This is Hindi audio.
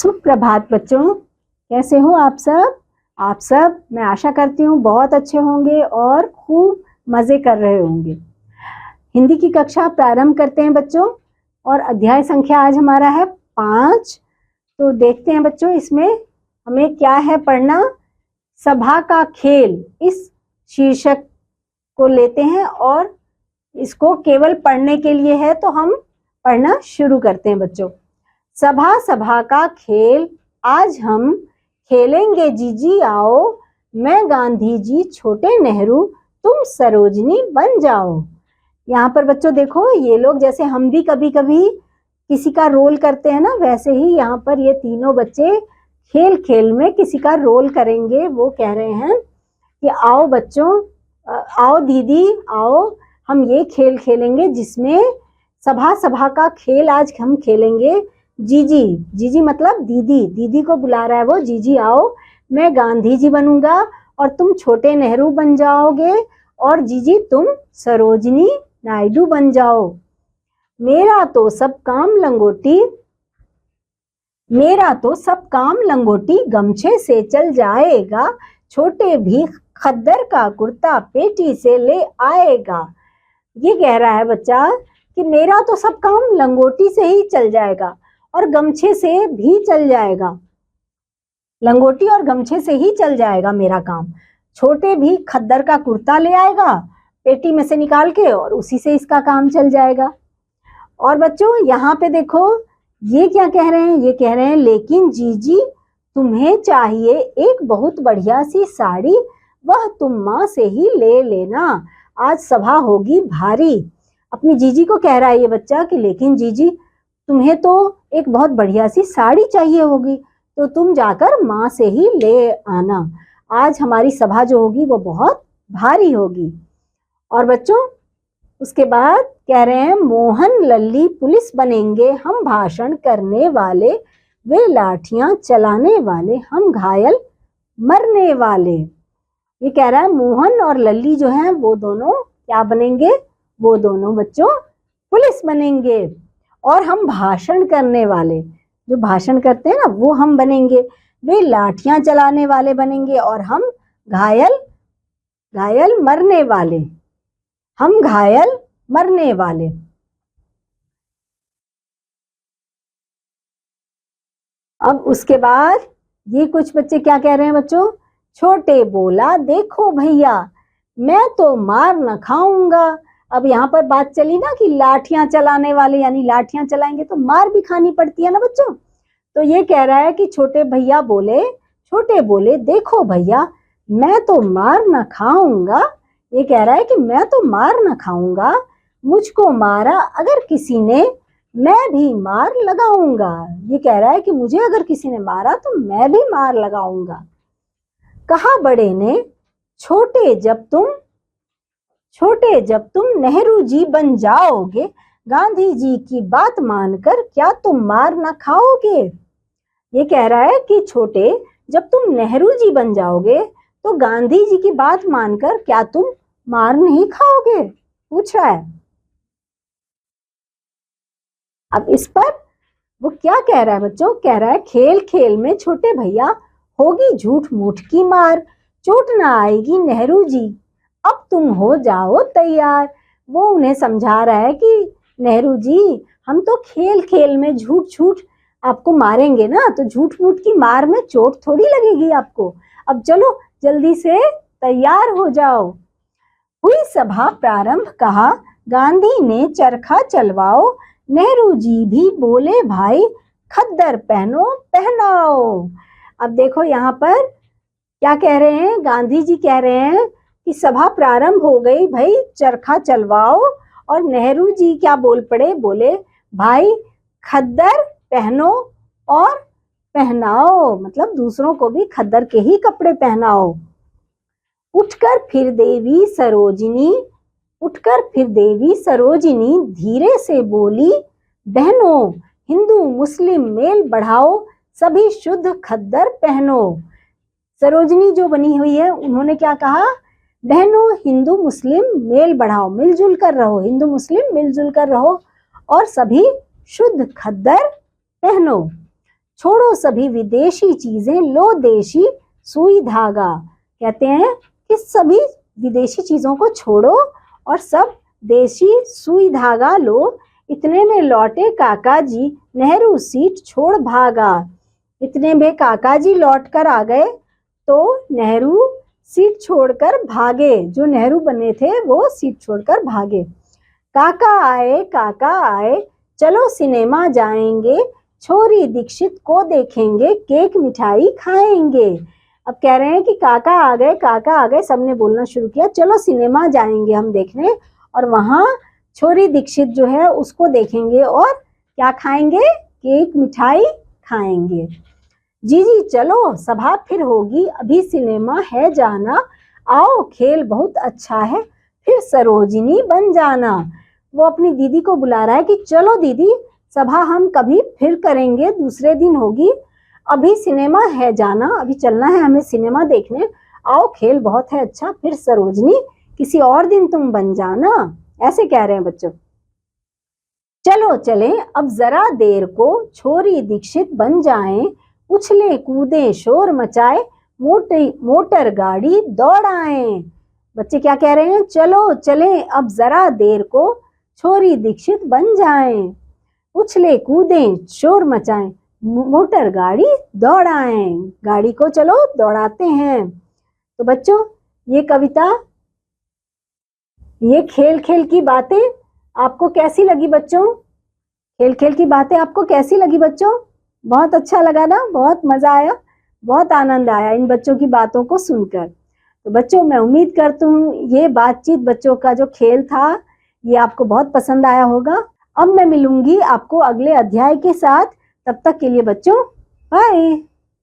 सुप्रभात बच्चों, कैसे हो आप सब? आप सब मैं आशा करती हूँ बहुत अच्छे होंगे और खूब मज़े कर रहे होंगे। हिंदी की कक्षा प्रारंभ करते हैं बच्चों, और अध्याय संख्या आज हमारा है 5। तो देखते हैं बच्चों इसमें हमें क्या है पढ़ना। सभा का खेल, इस शीर्षक को लेते हैं और इसको केवल पढ़ने के लिए है, तो हम पढ़ना शुरू करते हैं बच्चों। सभा का खेल आज हम खेलेंगे, जीजी आओ, मैं गांधी जी छोटे नेहरू तुम सरोजनी बन जाओ। यहाँ पर बच्चों देखो, ये लोग जैसे हम भी कभी कभी किसी का रोल करते हैं ना, वैसे ही यहाँ पर ये तीनों बच्चे खेल खेल में किसी का रोल करेंगे। वो कह रहे हैं कि आओ बच्चों, आओ दीदी आओ, हम ये खेल खेलेंगे जिसमें सभा का खेल आज हम खेलेंगे। जीजी, जीजी मतलब दीदी, दीदी को बुला रहा है वो। जीजी आओ, मैं गांधी जी बनूंगा और तुम छोटे नेहरू बन जाओगे, और जीजी तुम सरोजनी नायडू बन जाओ। मेरा तो सब काम लंगोटी गमछे से चल जाएगा, छोटे भी खद्दर का कुर्ता पेटी से ले आएगा। ये कह रहा है बच्चा कि मेरा तो सब काम लंगोटी से ही चल जाएगा और गमछे से भी चल जाएगा। लंगोटी और गमछे से ही चल जाएगा मेरा काम। छोटे भी खद्दर का कुर्ता ले आएगा पेटी में से निकाल के, और उसी से इसका काम चल जाएगा। और बच्चों यहाँ पे देखो, ये क्या कह रहे हैं? ये कह रहे हैं लेकिन जीजी तुम्हें चाहिए एक बहुत बढ़िया सी साड़ी, वह तुम माँ से ही ले लेना, आज सभा होगी भारी। अपनी जीजी को कह रहा है ये बच्चा कि लेकिन जीजी तुम्हें तो एक बहुत बढ़िया सी साड़ी चाहिए होगी, तो तुम जाकर माँ से ही ले आना, आज हमारी सभा जो होगी वो बहुत भारी होगी। और बच्चों उसके बाद कह रहे हैं मोहन लल्ली पुलिस बनेंगे, हम भाषण करने वाले, वे लाठियां चलाने वाले, हम घायल मरने वाले। ये कह रहा है मोहन और लल्ली जो हैं वो दोनों क्या बनेंगे? वो दोनों बच्चों पुलिस बनेंगे, और हम भाषण करने वाले, जो भाषण करते हैं ना, वो हम बनेंगे। वे लाठियां चलाने वाले बनेंगे, और हम घायल मरने वाले, हम घायल मरने वाले। अब उसके बाद ये कुछ बच्चे क्या कह रहे हैं बच्चों? छोटे बोला देखो भैया, मैं तो मार न खाऊंगा। अब यहाँ पर बात चली ना कि लाठियां चलाने वाले, यानी लाठियां चलाएंगे तो मार भी खानी पड़ती है ना बच्चों। तो ये कह रहा है कि छोटे बोले देखो भैया, मैं तो मार न खाऊंगा। ये कह रहा है कि मैं तो मार न खाऊंगा, मुझको मारा अगर किसी ने मैं भी मार लगाऊंगा। ये कह रहा है कि मुझे अगर किसी ने मारा तो मैं भी मार लगाऊंगा। कहा बड़े ने छोटे जब तुम नेहरू जी बन जाओगे, गांधी जी की बात मानकर क्या तुम मार ना खाओगे। ये कह रहा है कि छोटे जब तुम नेहरू जी बन जाओगे तो गांधी जी की बात मानकर क्या तुम मार नहीं खाओगे, पूछ रहा है। अब इस पर वो क्या कह रहा है बच्चों? कह रहा है खेल खेल में छोटे भैया होगी झूठ मूठ की मार, चोट ना आएगी नेहरू जी, अब तुम हो जाओ तैयार। वो उन्हें समझा रहा है कि नेहरू जी हम तो खेल खेल में झूठ आपको मारेंगे ना, तो झूठ मूठ की मार में चोट थोड़ी लगेगी आपको। अब चलो जल्दी से तैयार हो जाओ। हुई सभा प्रारंभ, कहा गांधी ने चरखा चलवाओ, नेहरू जी भी बोले भाई खद्दर पहनाओ। अब देखो यहाँ पर क्या कह रहे हैं? गांधी जी कह रहे हैं कि सभा प्रारंभ हो गई भाई, चरखा चलवाओ, और नेहरू जी क्या बोल पड़े? बोले भाई खद्दर पहनो और पहनाओ, मतलब दूसरों को भी खद्दर के ही कपड़े पहनाओ। उठकर फिर देवी सरोजिनी धीरे से बोली, बहनों हिंदू मुस्लिम मेल बढ़ाओ, सभी शुद्ध खद्दर पहनो। सरोजिनी जो बनी हुई है उन्होंने क्या कहा? बहनों हिंदू मुस्लिम मेल बढ़ाओ, मिलजुल कर रहो, हिंदू मुस्लिम मिलजुल कर रहो, और सभी शुद्ध खद्दर पहनो। छोड़ो सभी विदेशी चीजें, लो देशी सुई धागा। कहते हैं कि सभी विदेशी चीजों को छोड़ो और सब देशी सुई धागा लो। इतने में लौटे काका जी, नेहरू सीट छोड़ भागा। इतने में काका जी लौट कर आ गए तो नेहरू सीट छोड़कर भागे। जो नेहरू बने थे वो सीट छोड़कर भागे। काका आए, चलो सिनेमा जाएंगे, छोरी दीक्षित को देखेंगे, केक मिठाई खाएंगे। अब कह रहे हैं कि काका आ गए, सबने बोलना शुरू किया, चलो सिनेमा जाएंगे हम देखने, और वहां छोरी दीक्षित जो है उसको देखेंगे और क्या खाएंगे, केक मिठाई खाएंगे। जी चलो सभा फिर होगी, अभी सिनेमा है जाना, आओ खेल बहुत अच्छा है, फिर सरोजिनी बन जाना। वो अपनी दीदी को बुला रहा है कि चलो दीदी, सभा हम कभी फिर करेंगे, दूसरे दिन होगी, अभी सिनेमा है जाना, अभी चलना है हमें सिनेमा देखने, आओ खेल बहुत है अच्छा, फिर सरोजिनी किसी और दिन तुम बन जाना। ऐसे कह रहे हैं बच्चों। चलो चले अब जरा देर को, छोरी दीक्षित बन जाएं, उछले कूदे शोर मचाए, मोटर गाड़ी दौड़ाएं। बच्चे क्या कह रहे हैं, चलो चले अब जरा देर को, छोरी दीक्षित बन जाएं, उछले कूदे शोर मचाएं, मोटर गाड़ी दौड़ाएं। गाड़ी को चलो दौड़ाते हैं। तो बच्चों ये कविता, ये खेल खेल की बातें आपको कैसी लगी बच्चों? खेल खेल की बातें आपको कैसी लगी बच्चों? बहुत अच्छा लगा ना, बहुत मजा आया, बहुत आनंद आया इन बच्चों की बातों को सुनकर। तो बच्चों मैं उम्मीद करती हूँ ये बातचीत बच्चों का जो खेल था ये आपको बहुत पसंद आया होगा। अब मैं मिलूंगी आपको अगले अध्याय के साथ, तब तक के लिए बच्चों बाय।